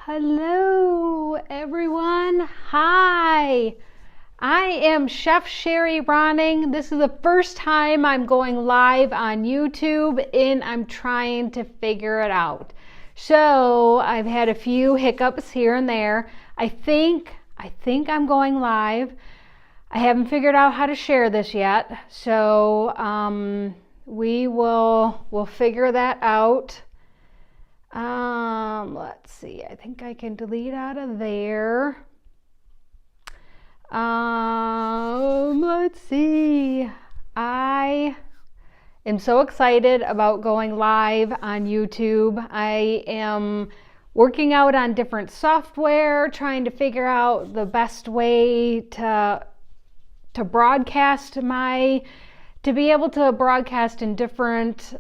Hello everyone. Hi. I am Chef Sherry Ronning. This is the first time I'm going live on YouTube and I'm trying to figure it out. So I've had a few hiccups here and there. I think I'm going live. I haven't figured out how to share this yet. So we'll figure that out. Let's see, I think I can delete out of there. Let's see. I am so excited about going live on YouTube. I am working out on different software, trying to figure out the best way to broadcast to be able to broadcast in different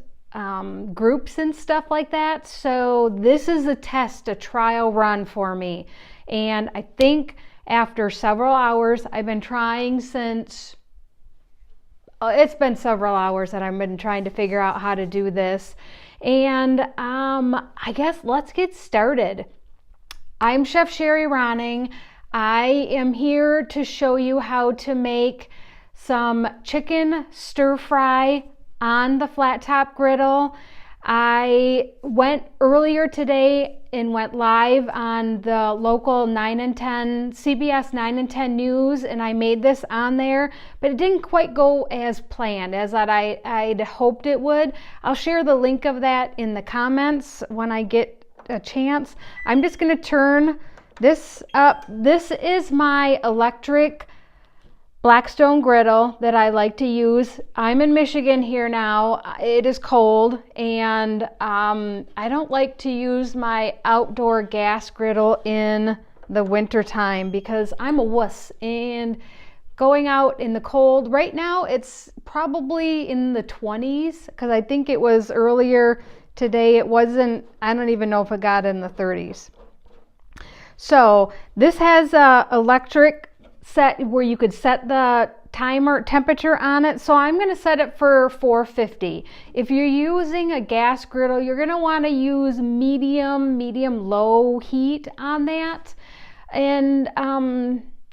groups and stuff like that. So this is a test, a trial run for me. And I think after several hours, I've been trying since, it's been several hours that I've been trying to figure out how to do this. And I guess let's get started. I'm Chef Sherry Ronning. I am here to show you how to make some chicken stir fry on the flat top griddle. I went earlier today and went live on the local 9 and 10 CBS 9 and 10 news, and I made this on there, but it didn't quite go as planned, as that I'd hoped it would. I'll share the link of that in the comments when I get a chance. I'm just going to turn this up. This is my electric Blackstone Griddle that I like to use. I'm in Michigan here now. It is cold, and I don't like to use my outdoor gas griddle in the winter time because I'm a wuss, and going out in the cold right now, it's probably in the 20s because I think it was earlier today. It wasn't, I don't even know if it got in the 30s. So this has a electric set where you could set the timer temperature on it. So I'm going to set it for 450. If you're using a gas griddle, you're going to want to use medium low heat on that. And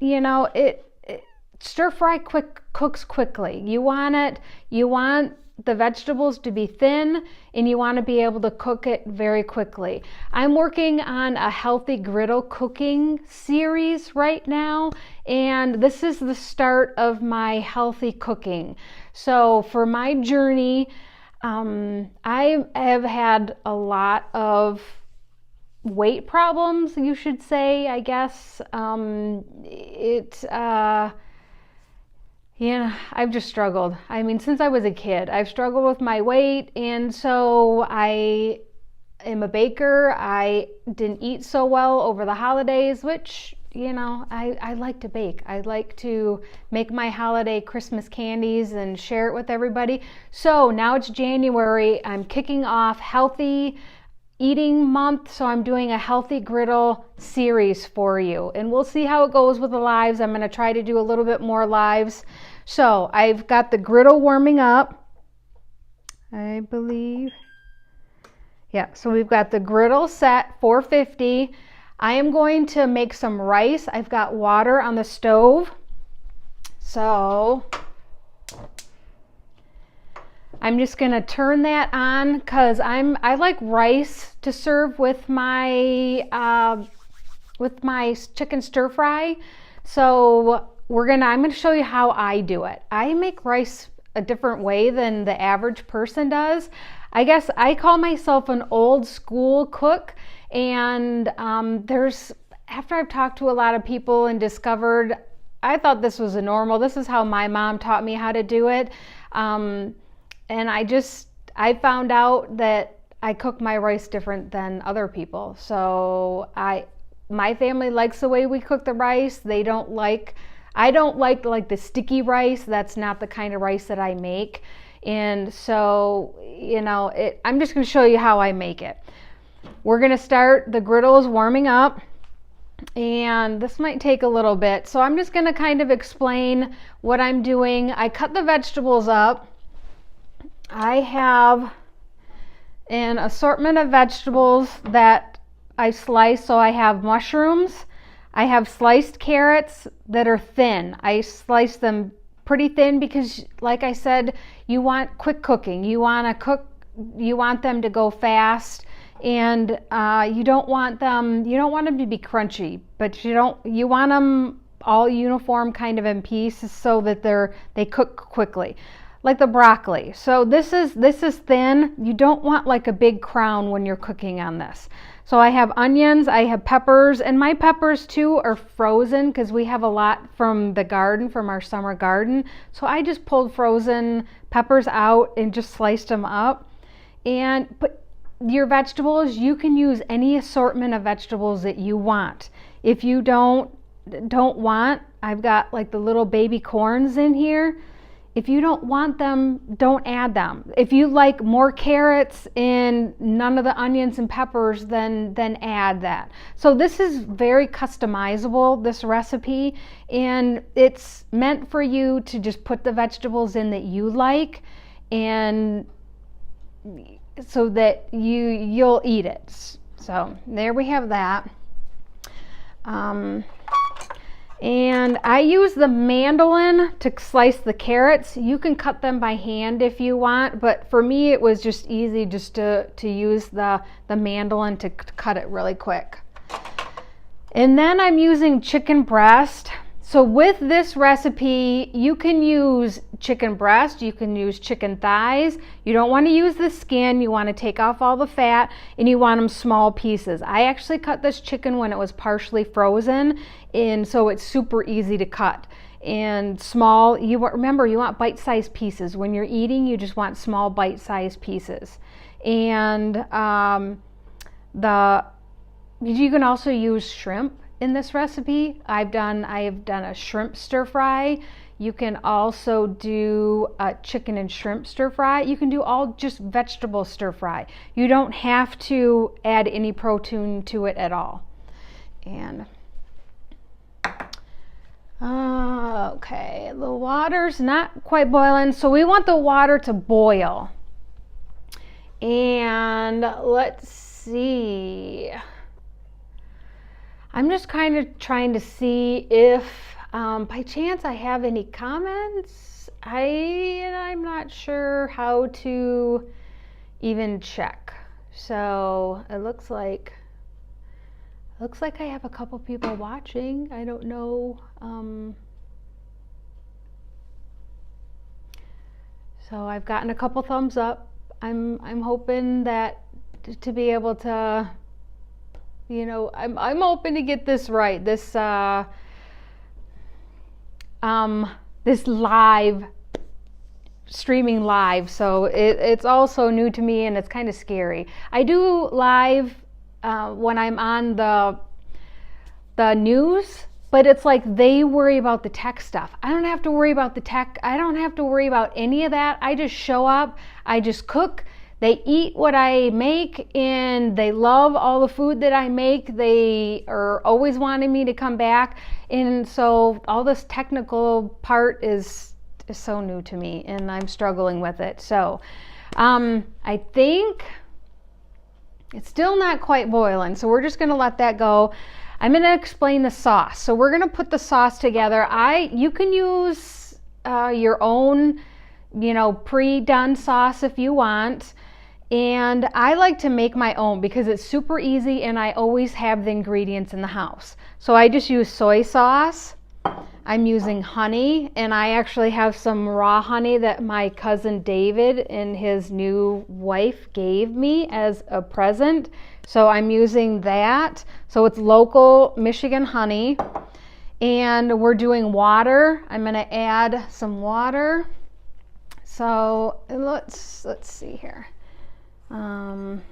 it stir fry cooks quickly. You want the vegetables to be thin, and you want to be able to cook it very quickly. I'm working on a healthy griddle cooking series right now, and this is the start of my healthy cooking. So for my journey, I have had a lot of weight problems, you should say, I guess. I've just struggled. I mean, since I was a kid, I've struggled with my weight, and so I am a baker. I didn't eat so well over the holidays, which, I like to bake. I like to make my holiday Christmas candies and share it with everybody. So now it's January. I'm kicking off healthy eating month, so I'm doing a healthy griddle series for you, and we'll see how it goes with the lives. I'm going to try to do a little bit more lives. So I've got the griddle warming up, I believe. Yeah, so we've got the griddle set 450. I am going to make some rice. I've got water on the stove, so I'm just going to turn that on because I like rice to serve with my chicken stir fry. So I'm going to show you how I do it. I make rice a different way than the average person does. I guess I call myself an old school cook, and after I've talked to a lot of people and discovered, I thought this was this is how my mom taught me how to do it. And I found out that I cook my rice different than other people. So my family likes the way we cook the rice. I don't like the sticky rice. That's not the kind of rice that I make. And so, I'm just going to show you how I make it. We're going to start, the griddle is warming up, and this might take a little bit. So I'm just going to kind of explain what I'm doing. I cut the vegetables up. I have an assortment of vegetables that I slice, so I have mushrooms. I have sliced carrots that are thin. I slice them pretty thin because, like I said, you want quick cooking. You want them to go fast, and you don't want them to be crunchy, but you want them all uniform kind of in pieces so that they cook quickly. Like the broccoli. So this is thin. You don't want like a big crown when you're cooking on this. So I have onions, I have peppers, and my peppers too are frozen because we have a lot from the garden, from our summer garden. So I just pulled frozen peppers out and just sliced them up. But your vegetables, you can use any assortment of vegetables that you want. If you don't want, I've got like the little baby corns in here. If you don't want them, don't add them. If you like more carrots and none of the onions and peppers, then add that. So this is very customizable, this recipe, and it's meant for you to just put the vegetables in that you like, and so that you'll eat it. So there we have that. And I use the mandolin to slice the carrots. You can cut them by hand if you want, but for me it was just easy just to use the mandolin to cut it really quick. And then I'm using chicken breast. So with this recipe, you can use chicken breast, you can use chicken thighs. You don't want to use the skin, you want to take off all the fat, and you want them small pieces. I actually cut this chicken when it was partially frozen, and so it's super easy to cut. And small, remember, you want bite-sized pieces. When you're eating, you just want small bite-sized pieces. And you can also use shrimp in this recipe. I have done a shrimp stir fry. You can also do a chicken and shrimp stir fry. You can do all just vegetable stir fry. You don't have to add any protein to it at all. And okay, the water's not quite boiling, so we want the water to boil. And let's see. I'm just kind of trying to see if by chance I have any comments. I'm not sure how to even check. So it looks like I have a couple people watching. I don't know. So I've gotten a couple thumbs up. I'm hoping that to be able to, I'm hoping to get this right. This live streaming live. So it's also new to me and it's kind of scary. I do live when I'm on the news, but it's like they worry about the tech stuff. I don't have to worry about the tech. I don't have to worry about any of that. I just show up, I just cook. They eat what I make and they love all the food that I make. They are always wanting me to come back. And so all this technical part is so new to me and I'm struggling with it. So I think it's still not quite boiling. So we're just going to let that go. I'm going to explain the sauce. So we're going to put the sauce together. You can use your own, pre-done sauce if you want. And I like to make my own because it's super easy and I always have the ingredients in the house. So I just use soy sauce. I'm using honey, and I actually have some raw honey that my cousin David and his new wife gave me as a present. So I'm using that. So it's local Michigan honey. And we're doing water. I'm going to add some water. So let's see here. And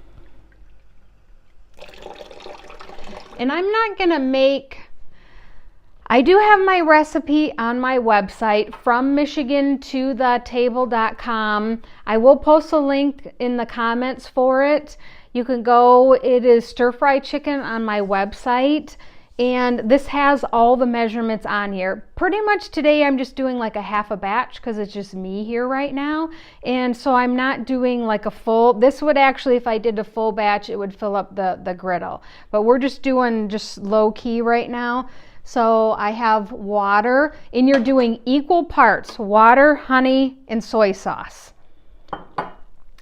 I'm not gonna I do have my recipe on my website, from Michigan to the table.com. I will post a link in the comments for it. You can go, it is stir fry chicken on my website, And this has all the measurements on here. Pretty much today I'm just doing like a half a batch because it's just me here right now. And so I'm not doing like a full, this would actually, if I did a full batch, it would fill up the griddle. But we're just doing just low key right now. So I have water, and you're doing equal parts, water, honey, and soy sauce.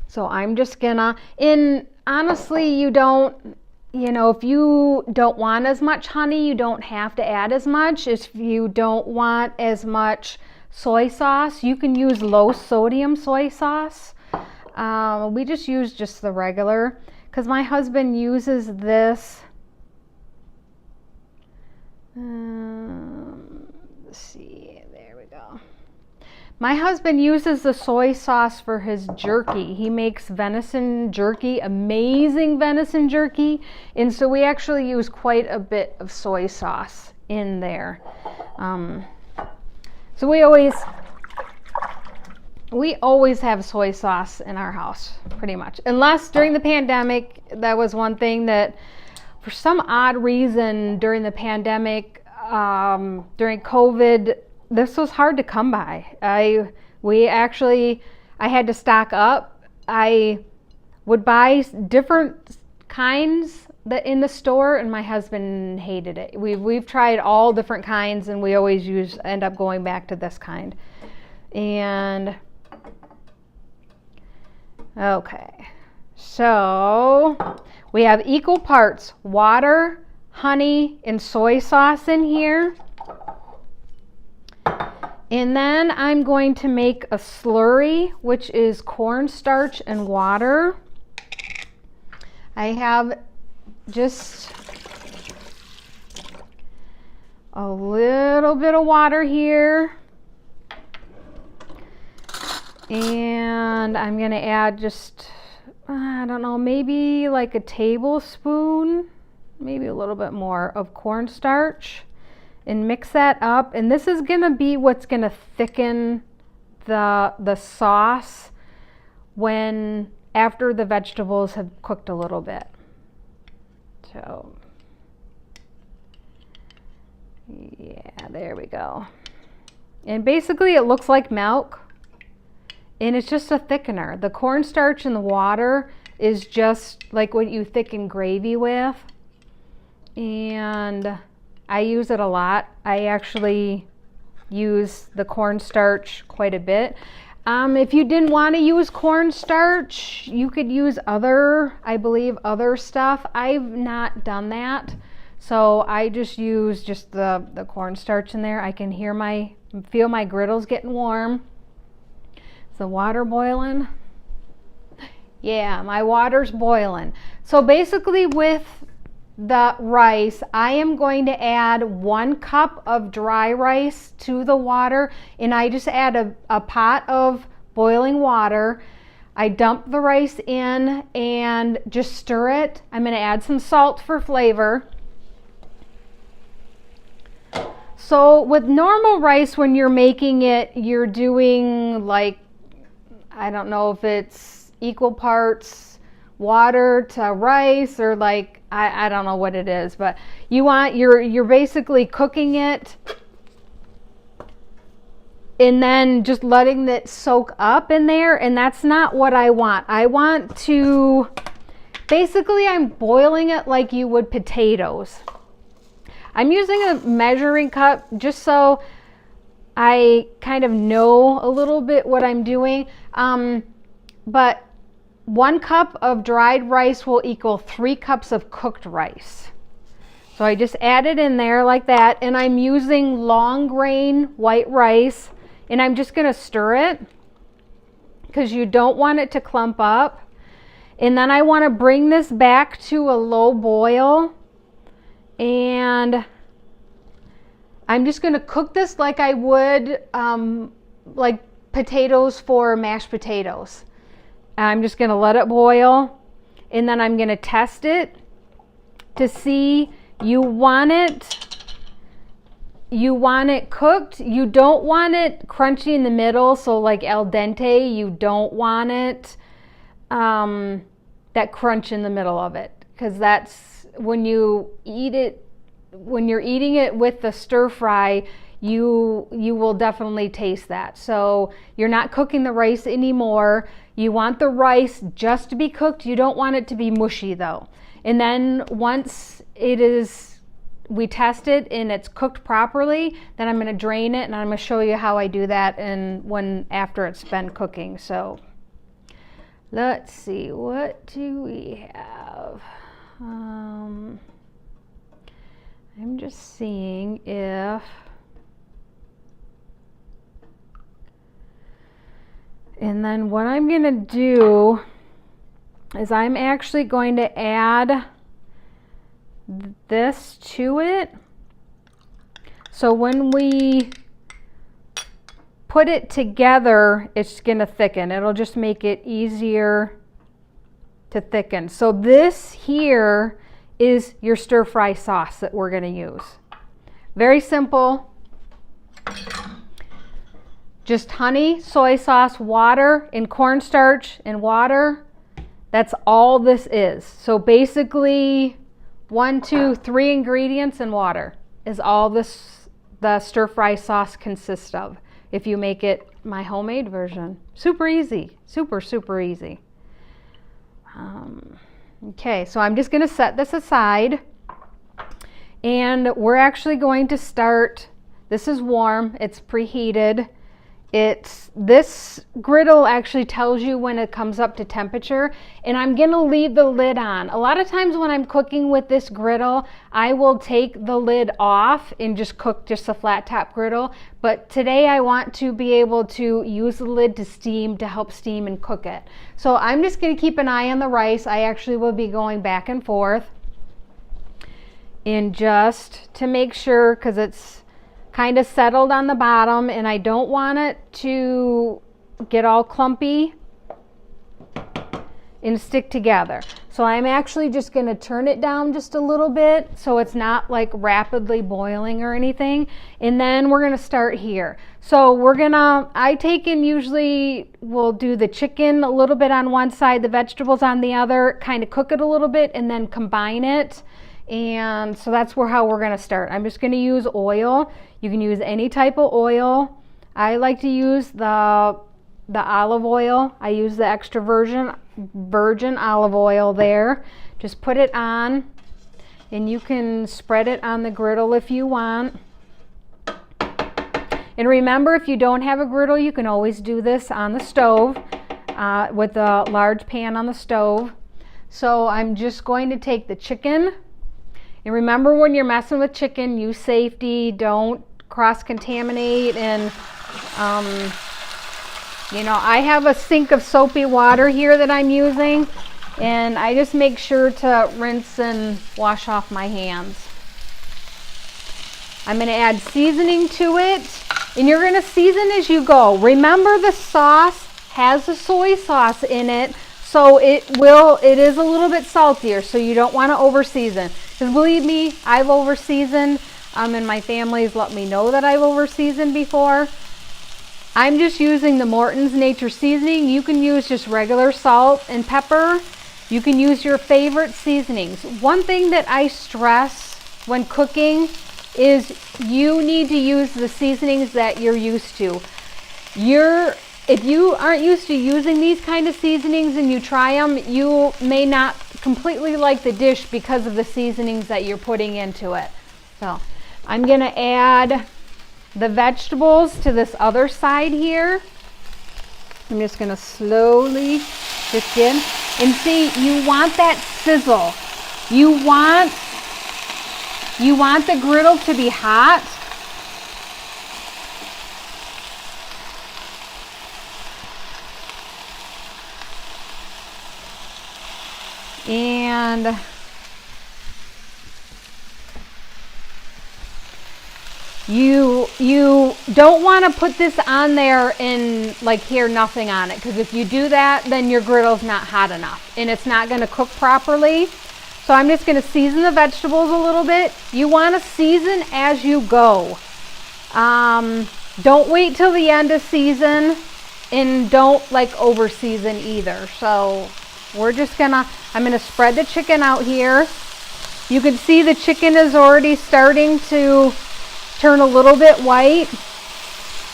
So I'm just gonna, and honestly, you know, if you don't want as much honey, you don't have to add as much. If you don't want as much soy sauce, you can use low sodium soy sauce. We just use just the regular, because my husband uses this. Let's see, there we go. My husband uses the soy sauce for his jerky. He makes venison jerky, amazing venison jerky. And so we actually use quite a bit of soy sauce in there. So we always have soy sauce in our house, pretty much. Unless during the pandemic, that was one thing that for some odd reason during the pandemic, during COVID, this was hard to come by. I had to stock up. I would buy different kinds in the store, and my husband hated it. We've tried all different kinds, and we always end up going back to this kind. And okay, so we have equal parts water, honey, and soy sauce in here. And then I'm going to make a slurry, which is cornstarch and water. I have just a little bit of water here. And I'm going to add just, I don't know, maybe like a tablespoon, maybe a little bit more of cornstarch. And mix that up, and this is gonna be what's gonna thicken the sauce after the vegetables have cooked a little bit. So yeah, there we go. And basically it looks like milk, and it's just a thickener. The cornstarch and the water is just like what you thicken gravy with, and I use it a lot. I actually use the cornstarch quite a bit. If you didn't want to use cornstarch, you could use other stuff. I've not done that. So I just use just the cornstarch in there. I can feel my griddles getting warm. Is the water boiling? Yeah, my water's boiling. So basically with the rice, I am going to add 1 cup of dry rice to the water, and I just add a pot of boiling water. I dump the rice in and just stir it. I'm going to add some salt for flavor. So with normal rice, when you're making it, you're doing like, I don't know if it's equal parts water to rice, or like I don't know what it is, but you're basically cooking it and then just letting it soak up in there, and that's not what I want. I want to basically, I'm boiling it like you would potatoes. I'm using a measuring cup just so I kind of know a little bit what I'm doing, but 1 cup of dried rice will equal 3 cups of cooked rice. So I just add it in there like that, and I'm using long grain white rice, and I'm just going to stir it because you don't want it to clump up. And then I want to bring this back to a low boil, and I'm just going to cook this like I would like potatoes for mashed potatoes. I'm just going to let it boil, and then I'm going to test it to see you want it cooked. You don't want it crunchy in the middle, so like al dente. You don't want it that crunch in the middle of it, because that's when you eat it when you're eating it with the stir fry, you will definitely taste that. So you're not cooking the rice anymore. You want the rice just to be cooked. You don't want it to be mushy though. And then once we test it and it's cooked properly, then I'm going to drain it, and I'm going to show you how I do that after it's been cooking. So let's see, what do we have? I'm just seeing if and then what I'm going to do is I'm actually going to add this to it. So when we put it together, it's going to thicken. It'll just make it easier to thicken. So this here is your stir fry sauce that we're going to use. Very simple. Just honey, soy sauce, water, and cornstarch and water. That's all this is. So basically 1, 2, 3 ingredients and water is all the stir fry sauce consists of. If you make it my homemade version, super easy, super easy. Okay, so I'm just going to set this aside, and we're actually going to start. This is warm, it's preheated. This griddle actually tells you when it comes up to temperature, and I'm going to leave the lid on. A lot of times when I'm cooking with this griddle, I will take the lid off and just cook just a flat top griddle, but today I want to be able to use the lid to help steam and cook it. So I'm just going to keep an eye on the rice. I actually will be going back and forth, and just to make sure, because it's kind of settled on the bottom and I don't want it to get all clumpy and stick together. So I'm actually just going to turn it down just a little bit so it's not like rapidly boiling or anything. And then we're going to start here. So I take and usually we'll do the chicken a little bit on one side, the vegetables on the other, kind of cook it a little bit and then combine it. And so that's how we're going to start. I'm just going to use oil. You can use any type of oil. I like to use the olive oil. I use the extra virgin olive oil there. Just put it on, and you can spread it on the griddle if you want. And remember, if you don't have a griddle, you can always do this on the stove with a large pan on the stove. So I'm just going to take the chicken. And remember, when you're messing with chicken, use safety, don't cross-contaminate. And, I have a sink of soapy water here that I'm using, and I just make sure to rinse and wash off my hands. I'm going to add seasoning to it, and you're going to season as you go. Remember, the sauce has the soy sauce in it, so it is a little bit saltier, so you don't want to over-season. Because believe me, I've over-seasoned, and my family's let me know that I've over-seasoned before. I'm just using the Morton's Nature Seasoning. You can use just regular salt and pepper. You can use your favorite seasonings. One thing that I stress when cooking is you need to use the seasonings that you're used to. If you aren't used to using these kind of seasonings and you try them, you may not completely like the dish because of the seasonings that you're putting into it. So I'm going to add the vegetables to this other side here. I'm just going to slowly just in. And see, you want that sizzle. You want the griddle to be hot. And you don't want to put this on there and like hear nothing on it, because if you do that, then your griddle's not hot enough and it's not going to cook properly. So I'm just going to season the vegetables a little bit. You want to season as you go. Don't wait till the end to season, and don't like over season either. So I'm going to spread the chicken out here. You can see the chicken is already starting to turn a little bit white.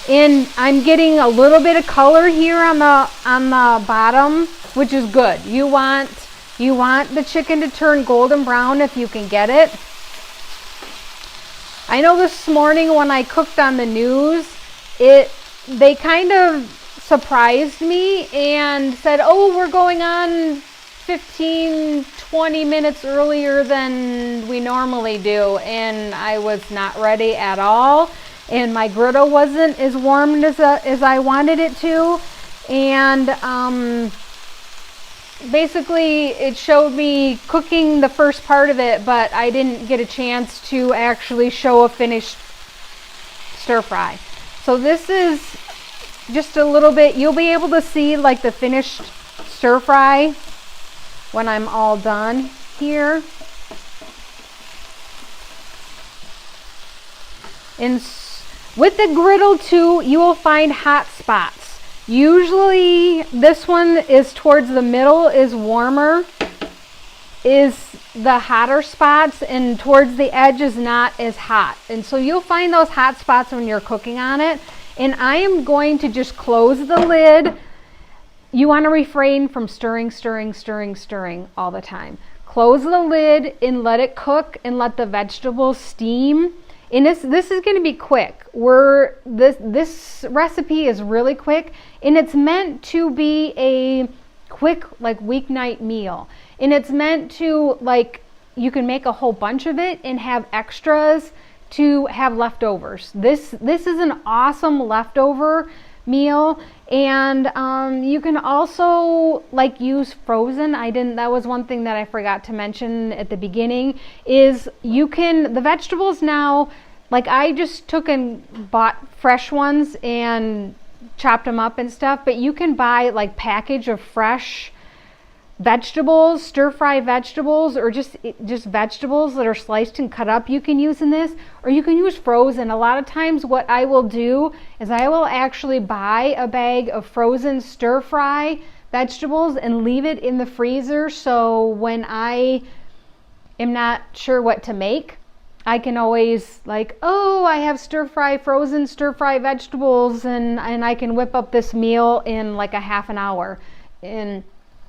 And I'm getting a little bit of color here on the bottom, which is good. You want the chicken to turn golden brown if you can get it. I know this morning when I cooked on the news, they kind of surprised me and said, "Oh, we're going on 15-20 minutes earlier than we normally do," and I was not ready at all, and my griddle wasn't as warm as I wanted it to, and basically it showed me cooking the first part of it, but I didn't get a chance to actually show a finished stir fry. So this is just a little bit, you'll be able to see like the finished stir fry when I'm all done here. And with the griddle too, you will find hot spots. Usually this one is towards the middle, is warmer, is the hotter spots, and towards the edge is not as hot. And so you'll find those hot spots when you're cooking on it. And I am going to just close the lid. You want to refrain from stirring all the time. Close the lid and let it cook and let the vegetables steam. And this is going to be quick. This recipe is really quick, and it's meant to be a quick like weeknight meal. And it's meant to, like, you can make a whole bunch of it and have extras to have leftovers. This is an awesome leftover meal. And you can also like use frozen. That was one thing that I forgot to mention at the beginning, is the vegetables now, like I just took and bought fresh ones and chopped them up and stuff, but you can buy like package of fresh vegetables, stir-fry vegetables, or just vegetables that are sliced and cut up you can use in this, or you can use frozen. A lot of times what I will do is I will actually buy a bag of frozen stir-fry vegetables and leave it in the freezer, so when I am not sure what to make, I can always like, oh, I have frozen stir-fry vegetables, and I can whip up this meal in like a half an hour and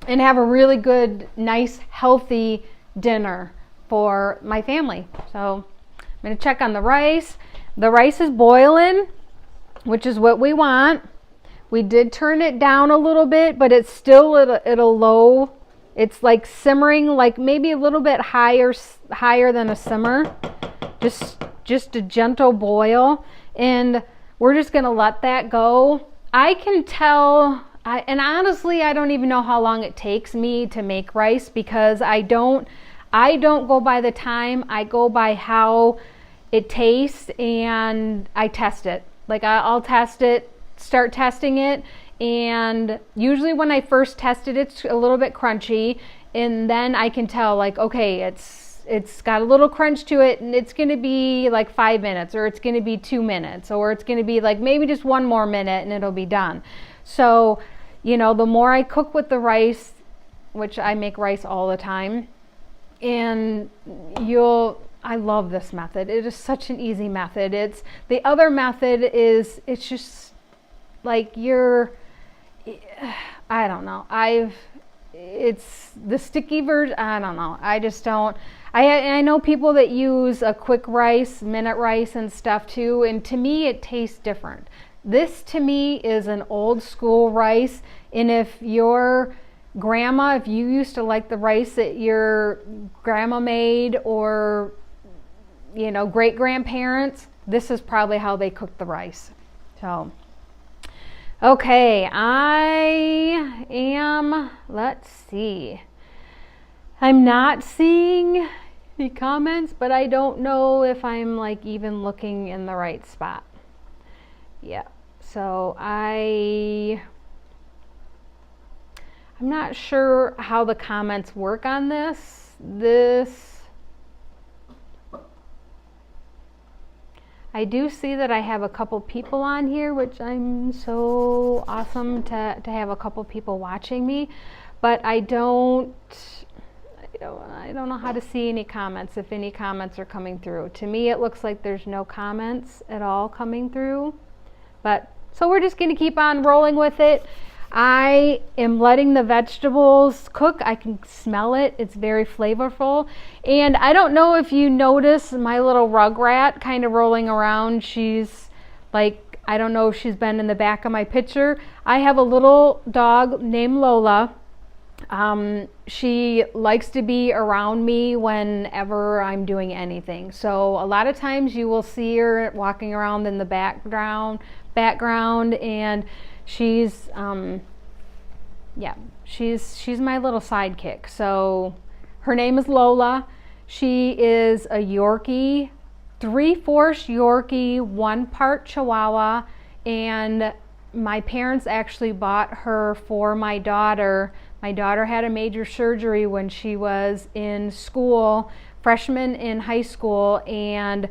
have a really good, nice, healthy dinner for my family. So I'm going to check on the rice. The rice is boiling, which is what we want. We did turn it down a little bit, but it's still at a low. It's like simmering, like maybe a little bit higher than a simmer. Just a gentle boil. And we're just going to let that go. I can tell... and honestly, I don't even know how long it takes me to make rice, because I don't go by the time, I go by how it tastes, and I test it. Like I'll test it, start testing it, and usually when I first test it, it's a little bit crunchy, and then I can tell like, okay, it's got a little crunch to it, and it's going to be like 5 minutes, or it's going to be 2 minutes, or it's going to be like maybe just one more minute and it'll be done. So, the more I cook with the rice, which I make rice all the time, and I love this method. It is such an easy method. The other method is, it's just like I don't know. It's the sticky version. I don't know. I just don't. I know people that use a quick rice, minute rice and stuff too, and to me it tastes different. This to me is an old school rice, and if you used to like the rice that your grandma made, or great grandparents, this is probably how they cook the rice. So okay, let's see, I'm not seeing the comments, but I don't know if I'm like even looking in the right spot. Yeah, so I'm not sure how the comments work on this. I do see that I have a couple people on here, which I'm so awesome to have a couple people watching me, but I don't, don't know how to see any comments, if any comments are coming through. To me, it looks like there's no comments at all coming through. But so we're just going to keep on rolling with it. I am letting the vegetables cook. I can smell it. It's very flavorful. And I don't know if you notice my little rugrat kind of rolling around. She's like, I don't know if she's been in the back of my picture. I have a little dog named Lola. She likes to be around me whenever I'm doing anything. So a lot of times you will see her walking around in the background, and she's she's my little sidekick. So her name is Lola. She is a Yorkie, 3/4 Yorkie, 1 part Chihuahua, and my parents actually bought her for my daughter. My daughter had a major surgery when she was in school, freshman in high school, and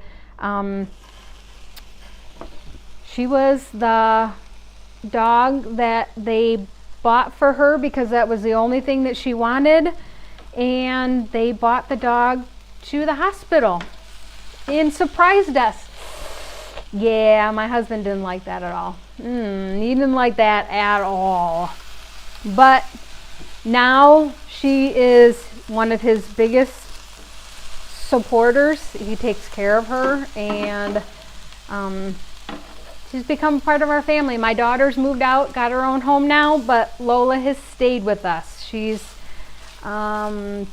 she was the dog that they bought for her because that was the only thing that she wanted, and they bought the dog to the hospital and surprised us. Yeah, my husband didn't like that at all. He didn't like that at all. But now she is one of his biggest supporters. He takes care of her, and she's become part of our family. My daughter's moved out, got her own home now, but Lola has stayed with us. She's a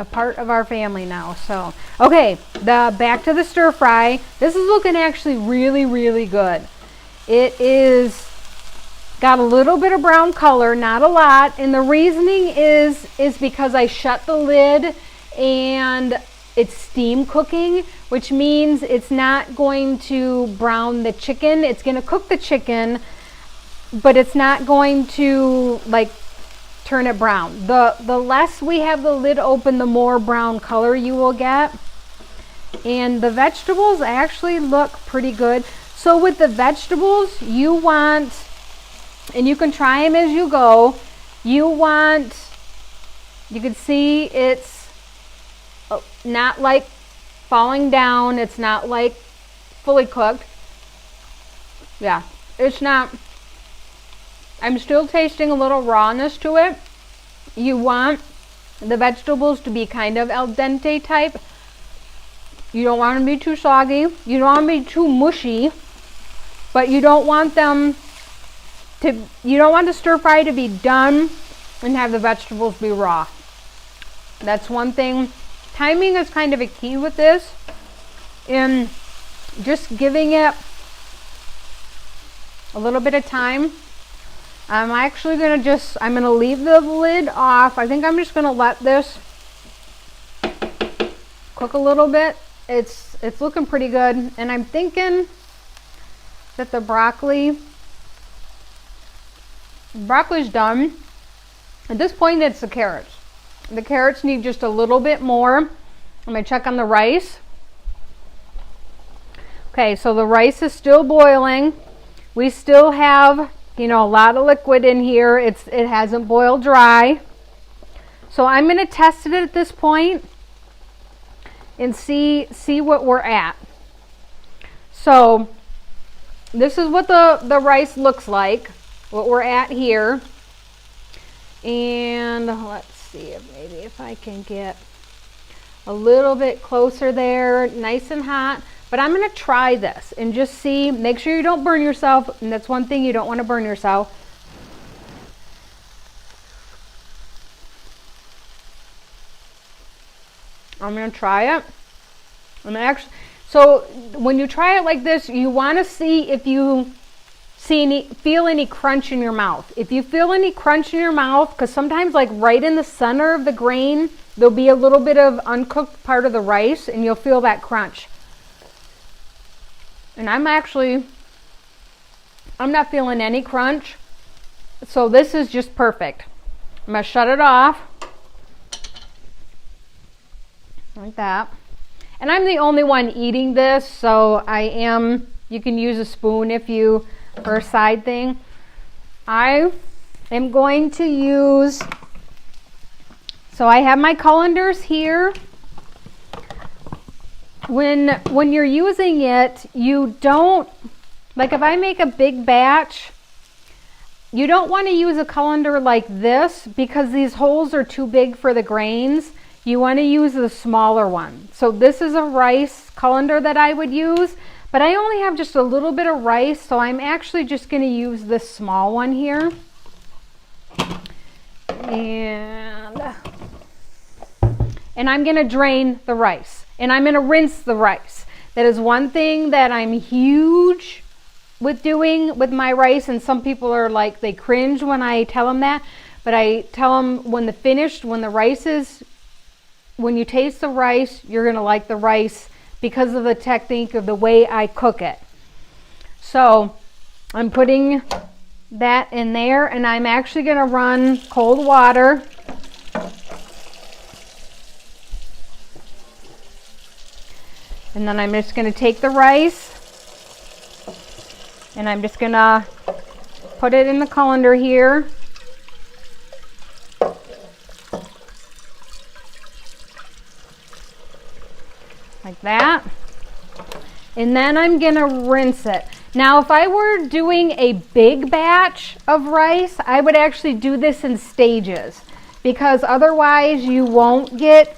part of our family now. So, okay, back to the stir fry. This is looking actually really, really good. It is got a little bit of brown color, not a lot, and the reasoning is because I shut the lid and it's steam cooking, which means it's not going to brown the chicken. It's going to cook the chicken, but it's not going to like turn it brown. The less we have the lid open, the more brown color you will get. And the vegetables actually look pretty good. So with the vegetables, you want, and you can try them as you go, you can see it's not like falling down. It's not like fully cooked. Yeah, it's not. I'm still tasting a little rawness to it. You want the vegetables to be kind of al dente type. You don't want them to be too soggy. You don't want them to be too mushy, but you don't want them to, you don't want the stir fry to be done and have the vegetables be raw. That's one thing. Timing is kind of a key with this, and just giving it a little bit of time. I'm actually going to I'm going to leave the lid off. I think I'm just going to let this cook a little bit. It's looking pretty good, and I'm thinking that the broccoli's done. At this point, it's the carrots. The carrots need just a little bit more. I'm going to check on the rice. Okay, so the rice is still boiling. We still have, a lot of liquid in here. It hasn't boiled dry. So I'm going to test it at this point and see what we're at. So this is what the rice looks like, what we're at here. And let's see if I can get a little bit closer there, nice and hot. But I'm going to try this and just see, make sure you don't burn yourself. And that's one thing, you don't want to burn yourself. I'm going to try it. So when you try it like this, you want to see if you feel any crunch in your mouth. If you feel any crunch in your mouth, because sometimes like right in the center of the grain, there'll be a little bit of uncooked part of the rice and you'll feel that crunch. And I'm not feeling any crunch. So this is just perfect. I'm going to shut it off. Like that. And I'm the only one eating this, so you can use a spoon for a side thing. I am going to use So I have my colanders here. When you're using it, you don't, like if I make a big batch, you don't want to use a colander like this because these holes are too big for the grains. You want to use the smaller one. So this is a rice colander that I would use, but I only have just a little bit of rice, so I'm actually just going to use this small one here. And I'm going to drain the rice, and I'm going to rinse the rice. That is one thing that I'm huge with doing with my rice, and some people are like, they cringe when I tell them that, but I tell them when the rice is, when you taste the rice, you're going to like the rice because of the technique of the way I cook it. So I'm putting that in there, and I'm actually going to run cold water. And then I'm just going to take the rice and I'm just going to put it in the colander here. Like that. And then I'm going to rinse it. Now, if I were doing a big batch of rice, I would actually do this in stages because otherwise you won't get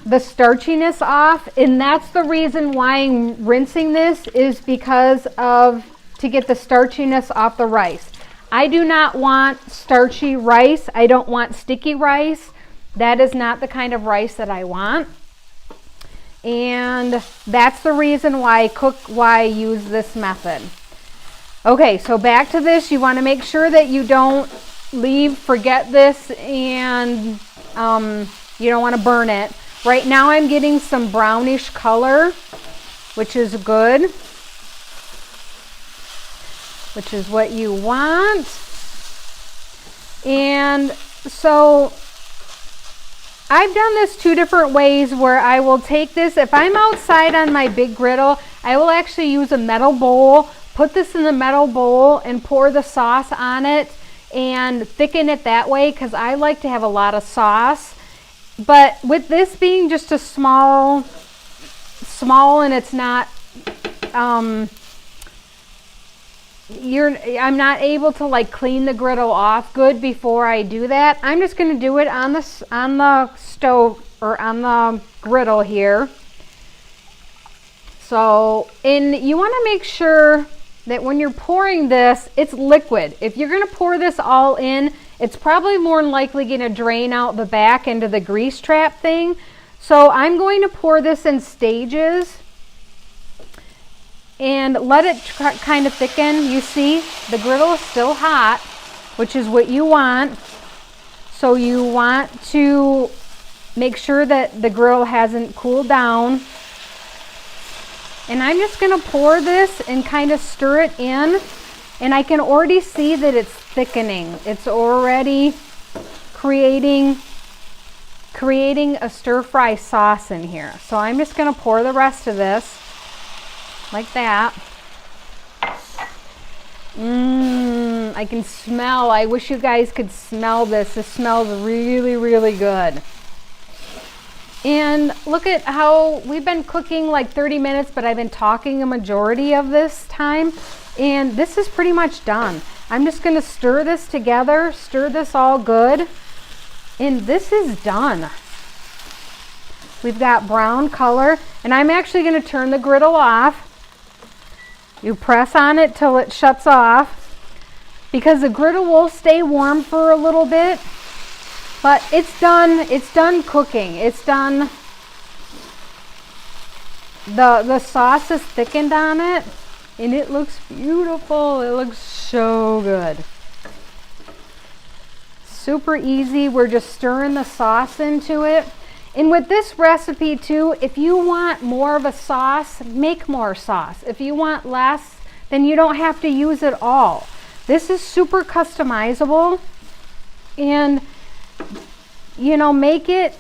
the starchiness off, and that's the reason why I'm rinsing this, is because of to get the starchiness off the rice. I do not want starchy rice. I don't want sticky rice. That is not the kind of rice that I want. And that's the reason why I use this method. Okay, so back to this. You want to make sure that you don't forget this, and you don't want to burn it. Right now I'm getting some brownish color, which is good, which is what you want. And so I've done this two different ways where I will take this, if I'm outside on my big griddle, I will actually use a metal bowl, put this in the metal bowl and pour the sauce on it and thicken it that way because I like to have a lot of sauce. But with this being just a small, and it's not, I'm not able to like clean the griddle off good before I do that. I'm just going to do it on the stove or on the griddle here. So, and you want to make sure that when you're pouring this, it's liquid. If you're going to pour this all in, it's probably more than likely going to drain out the back into the grease trap thing. So I'm going to pour this in stages and let it kind of thicken. You see, the griddle is still hot, which is what you want. So you want to make sure that the griddle hasn't cooled down. And I'm just going to pour this and kind of stir it in. And I can already see that it's thickening. It's already creating a stir-fry sauce in here. So I'm just going to pour the rest of this like that. I can smell. I wish you guys could smell this. This smells really, really good. And look at how we've been cooking like 30 minutes, but I've been talking a majority of this time. And this is pretty much done. I'm just going to stir this together, stir this all good. And this is done. We've got brown color, and I'm actually going to turn the griddle off. You press on it till it shuts off, because the griddle will stay warm for a little bit. But it's done cooking. It's done. The sauce is thickened on it, and it looks beautiful. It looks so good. Super easy. We're just stirring the sauce into it. And with this recipe too, if you want more of a sauce, make more sauce. If you want less, then you don't have to use it all. This is super customizable, and you know, make it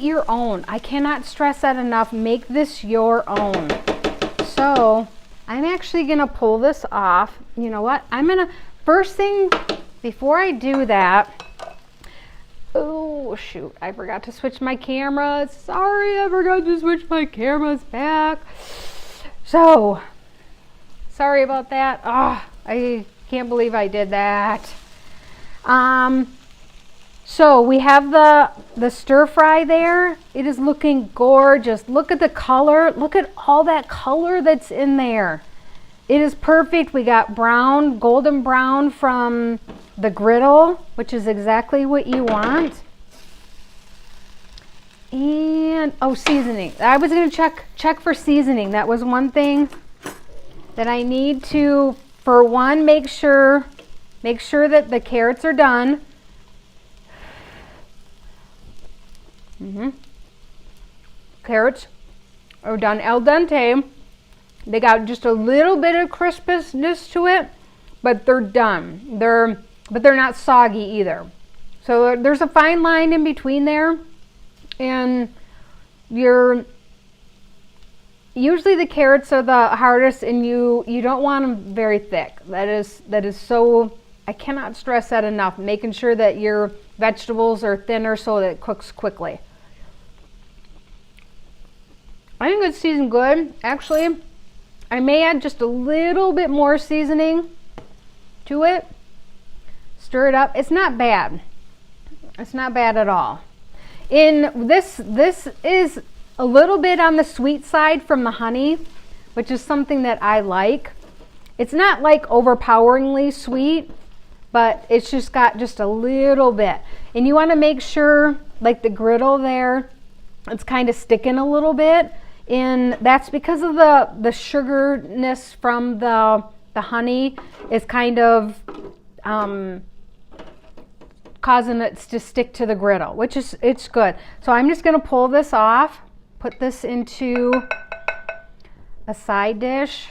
your own. I cannot stress that enough. Make this your own. So I'm actually gonna pull this off. You know what? First thing before I do that, oh, Oh shoot, I forgot to switch my camera. Sorry, I forgot to switch my cameras back. So, sorry about that. Oh, I can't believe I did that. So we have the stir fry there. It is looking gorgeous. Look at the color. Look at all that color that's in there. It is perfect. We got brown, golden brown from the griddle, which is exactly what you want. And, oh, seasoning. I was going to check for seasoning. That was one thing that I need to, for one, make sure that the carrots are done. Carrots are done al dente. They got just a little bit of crispness to it, but they're done. But they're not soggy either. So there's a fine line in between there, and usually the carrots are the hardest, and you don't want them very thick. That is so, I cannot stress that enough. Making sure that your vegetables are thinner so that it cooks quickly. I think it's seasoned good. Actually, I may add just a little bit more seasoning to it. Stir it up. It's not bad. It's not bad at all. This is a little bit on the sweet side from the honey, which is something that I like. It's not like overpoweringly sweet, but it's just got just a little bit. And you want to make sure, like the griddle there, it's kind of sticking a little bit. And that's because of the sugarness from the honey is kind of causing it to stick to the griddle, which is, it's good. So I'm just going to pull this off, put this into a side dish.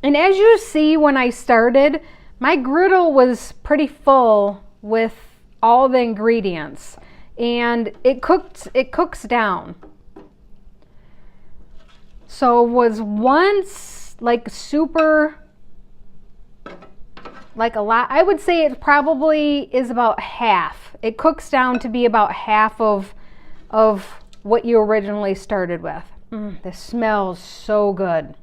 And as you see, when I started, my griddle was pretty full with all the ingredients, and it cooks down. So was once like super, like a lot. I would say it probably is about half. It cooks down to be about half of what you originally started with. This smells so good.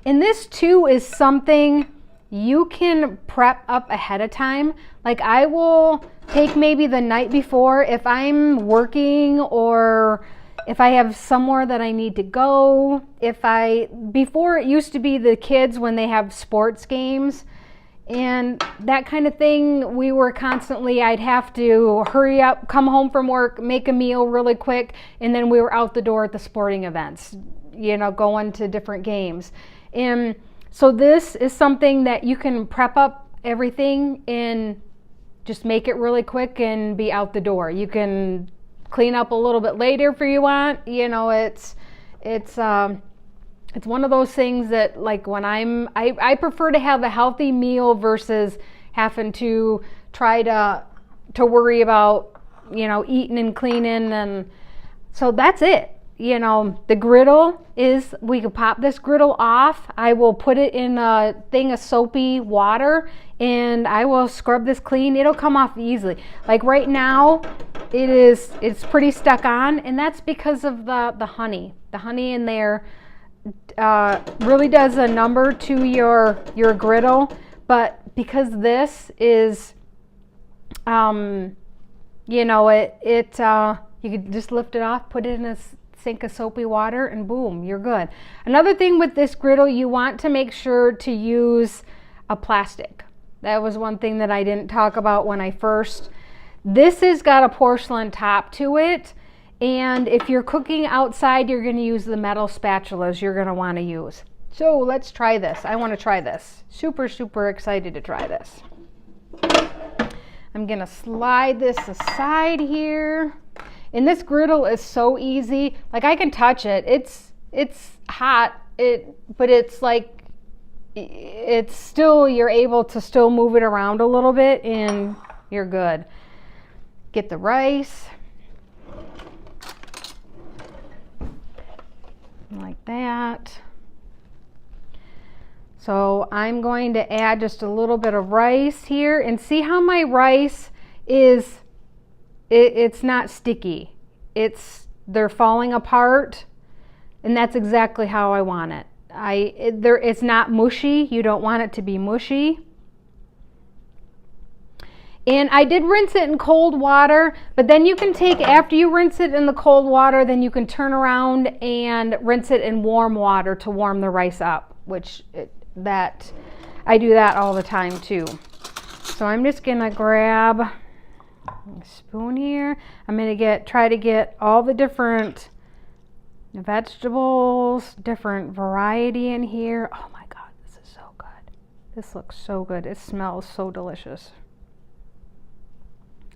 And this too is something you can prep up ahead of time. Like I will take maybe the night before if I'm working or if I have somewhere that I need to go. Before it used to be the kids when they have sports games and that kind of thing, we were constantly, I'd have to hurry up, come home from work, make a meal really quick, and then we were out the door at the sporting events, you know, going to different games. And so this is something that you can prep up everything and just make it really quick and be out the door. You can clean up a little bit later if you want. You know, it's one of those things that, like, when I prefer to have a healthy meal versus having to try to worry about, you know, eating and cleaning. And so that's it. You know, the griddle is, we can pop this griddle off. I will put it in a thing of soapy water and I will scrub this clean. It'll come off easily. Like right now, it's pretty stuck on, and that's because of the honey. The honey in there really does a number to your griddle, but because this is, you know, you could just lift it off, put it in a sink of soapy water, and boom, you're good. Another thing with this griddle, you want to make sure to use a plastic. That was one thing that I didn't talk about when I first. This has got a porcelain top to it, and if you're cooking outside, you're going to use the metal spatulas you're going to want to use. So let's try this. I want to try this. Super, super excited to try this. I'm going to slide this aside here. And this griddle is so easy. Like, I can touch it. It's hot. But it's like, it's still, you're able to still move it around a little bit and you're good. Get the rice. Like that. So I'm going to add just a little bit of rice here, and see how my rice is it's not sticky. They're falling apart, and that's exactly how I want it. It's not mushy. You don't want it to be mushy. And I did rinse it in cold water, but then you can after you rinse it in the cold water, then you can turn around and rinse it in warm water to warm the rice up, I do that all the time too. So I'm just gonna grab a spoon here. I'm gonna try to get all the different vegetables, different variety in here. Oh my God, this is so good. This looks so good. It smells so delicious.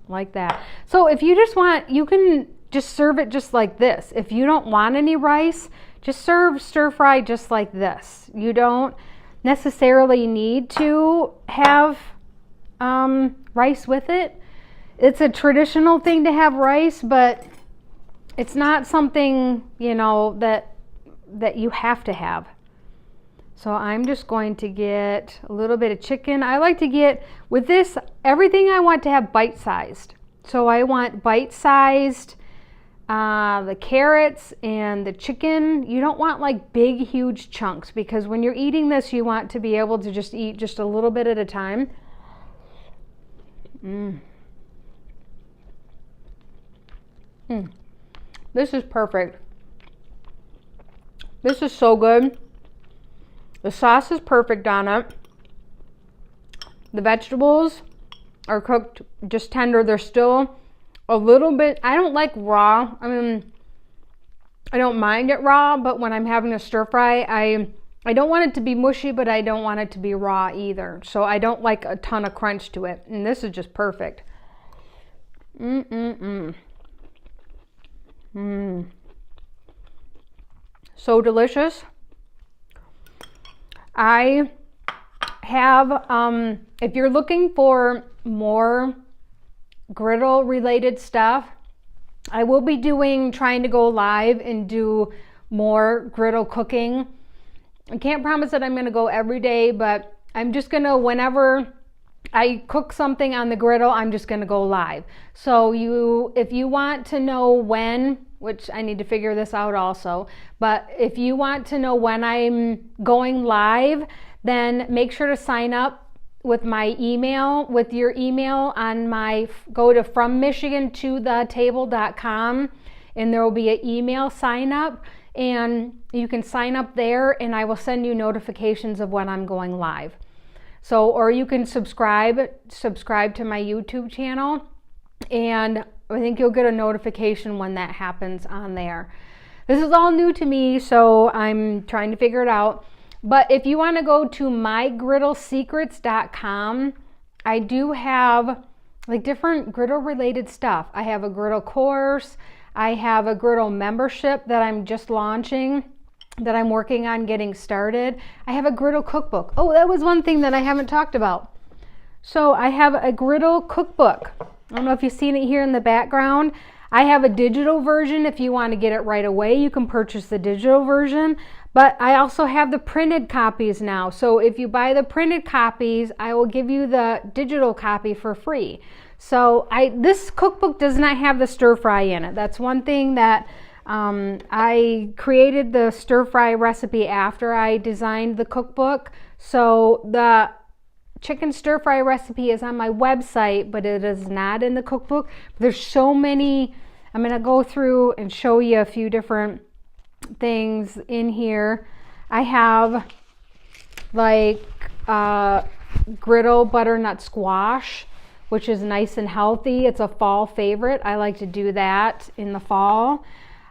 Like that. So if you just want, you can just serve it just like this. If you don't want any rice, just serve stir fry just like this. You don't necessarily need to have rice with it. It's a traditional thing to have rice, but it's not something, that you have to have. So I'm just going to get a little bit of chicken. I like to get, with this, everything I want to have bite-sized. So I want bite-sized the carrots and the chicken. You don't want like big, huge chunks, because when you're eating this, you want to be able to just eat just a little bit at a time. This is perfect. This is so good. The sauce is perfect on it. The vegetables are cooked just tender. They're still a little bit, I don't like raw. I mean, I don't mind it raw, but when I'm having a stir fry, I don't want it to be mushy, but I don't want it to be raw either. So I don't like a ton of crunch to it. And this is just perfect. So delicious. I have, if you're looking for more griddle related stuff, I will be trying to go live and do more griddle cooking. I can't promise that I'm going to go every day, but I'm just going to, whenever I cook something on the griddle, I'm just going to go live. So if you want to know when, which I need to figure this out also, but if you want to know when I'm going live, then make sure to sign up with my email, with your email on go to FromMichiganToTheTable.com, and there will be an email sign up, and you can sign up there, and I will send you notifications of when I'm going live. So, or you can subscribe to my YouTube channel, and I think you'll get a notification when that happens on there. This is all new to me, so I'm trying to figure it out. But if you want to go to mygriddlesecrets.com, I do have like different griddle related stuff. I have a griddle course. I have a griddle membership that I'm just launching, that I'm working on getting started. I have a griddle cookbook. Oh, that was one thing that I haven't talked about. So I have a griddle cookbook. I don't know if you've seen it here in the background. I have a digital version. If you want to get it right away, you can purchase the digital version. But I also have the printed copies now. So if you buy the printed copies, I will give you the digital copy for free. So this cookbook does not have the stir fry in it. That's one thing that I created the stir fry recipe after I designed the cookbook. So the chicken stir fry recipe is on my website, but it is not in the cookbook. There's so many. I'm going to go through and show you a few different things in here. I have like griddle butternut squash, which is nice and healthy. It's a fall favorite. I like to do that in the fall.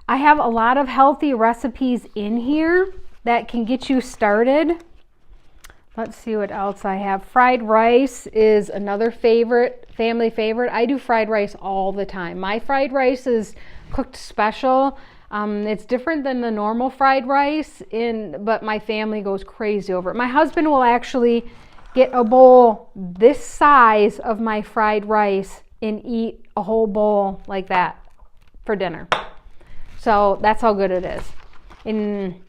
I have a lot of healthy recipes in here that can get you started. Let's see what else I have. Fried rice is another family favorite. I do fried rice all the time. My fried rice is cooked special. It's different than the normal fried rice, but my family goes crazy over it. My husband will actually get a bowl this size of my fried rice and eat a whole bowl like that for dinner. So that's how good it is. And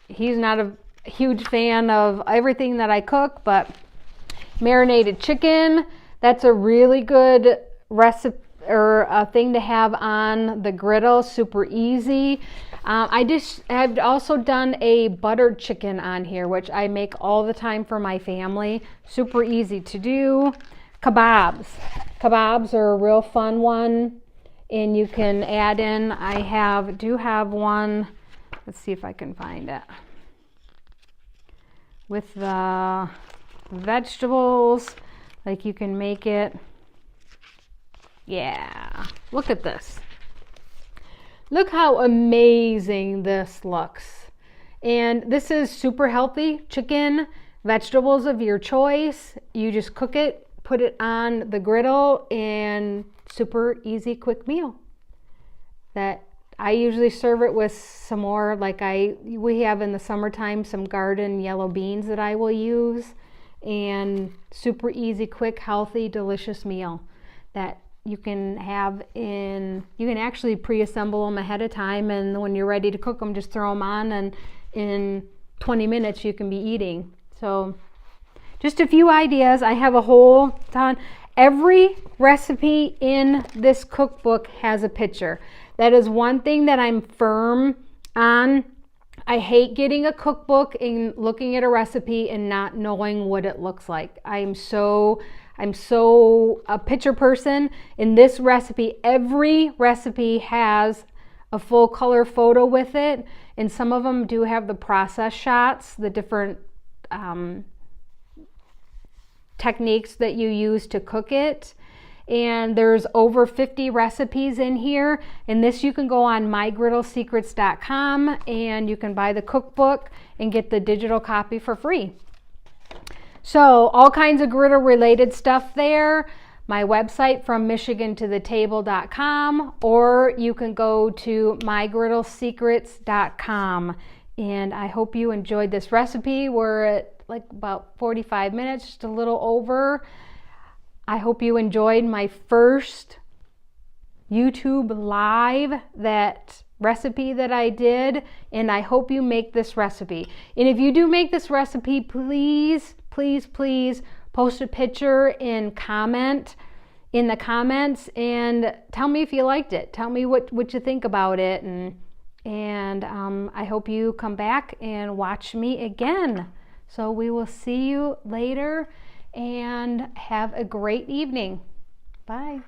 he's not a huge fan of everything that I cook, but marinated chicken, that's a really good recipe. or a thing to have on the griddle, super easy. I've also done a buttered chicken on here, which I make all the time for my family. Super easy to do. Kebabs. Kebabs are a real fun one, and you can add in, do have one, let's see if I can find it, with the vegetables, like you can make it. Yeah, look at this. Look how amazing this looks. And this is super healthy chicken, vegetables of your choice. You just cook it, put it on the griddle, and super easy, quick meal. That I usually serve it with some more, like we have in the summertime some garden yellow beans that I will use, and super easy, quick, healthy, delicious meal that you can have you can actually pre-assemble them ahead of time, and when you're ready to cook them, just throw them on, and in 20 minutes you can be eating. So just a few ideas. I have a whole ton. Every recipe in this cookbook has a picture. That is one thing that I'm firm on. I hate getting a cookbook and looking at a recipe and not knowing what it looks like. I'm so a picture person. In this recipe, every recipe has a full color photo with it, and some of them do have the process shots, the different techniques that you use to cook it. And there's over 50 recipes in here. And this, you can go on mygriddlesecrets.com and you can buy the cookbook and get the digital copy for free. So all kinds of griddle related stuff there. My website, FromMichiganToTheTable.com, or you can go to mygriddlesecrets.com. And I hope you enjoyed this recipe. We're at like about 45 minutes, just a little over. I hope you enjoyed my first YouTube live, that recipe that I did, and I hope you make this recipe. And if you do make this recipe, please, please, please post a picture and comment in the comments and tell me if you liked it. Tell me what you think about it, and I hope you come back and watch me again. So we will see you later, and have a great evening. Bye.